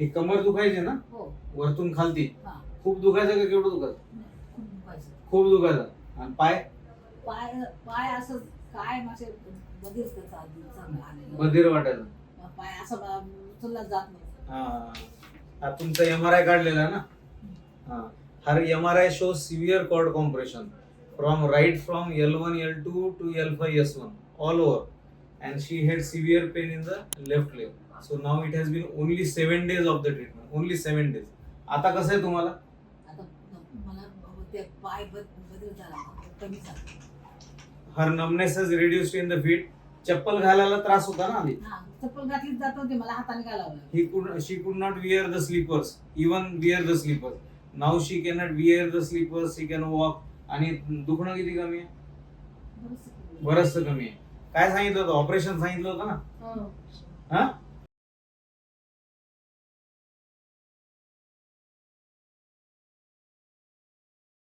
हे कमर दुखायचे ना हो. वरतून खालती हा. खूप दुखायचं का केवढं दुखायचं? खूप दुखायचं. खूप दुखायचं. आणि पाय पाय पाय असं काय माझे बधीर त्याचा आलेलं. बधीर वाटायचं. पाय असं उचलला जात नाही. हा तुमचा MRI काढलेला आहे ना. हा हर MRI shows severe cord compression from L1 L2 to L5 S1 all over and she had severe pain in the left leg. So now it has been only 7 days of the treatment. Only 7 days. आता कसं आहे तुम्हाला? आता मला ते पाय बदल झाला कमी झाला. Her numbness has reduced in the feet. चप्पल घालायला त्रास होता ना आधी. हा चप्पल घातली जात होती मला हाताने घालावं. She could not wear the slippers, even wear the slippers. Now she cannot wear the slippers. She can walk. आणि दुखणं किती कमी आहे? बरंच कमी आहे. काय सांगितलं होतं? ऑपरेशन सांगितलं होतं ना. हा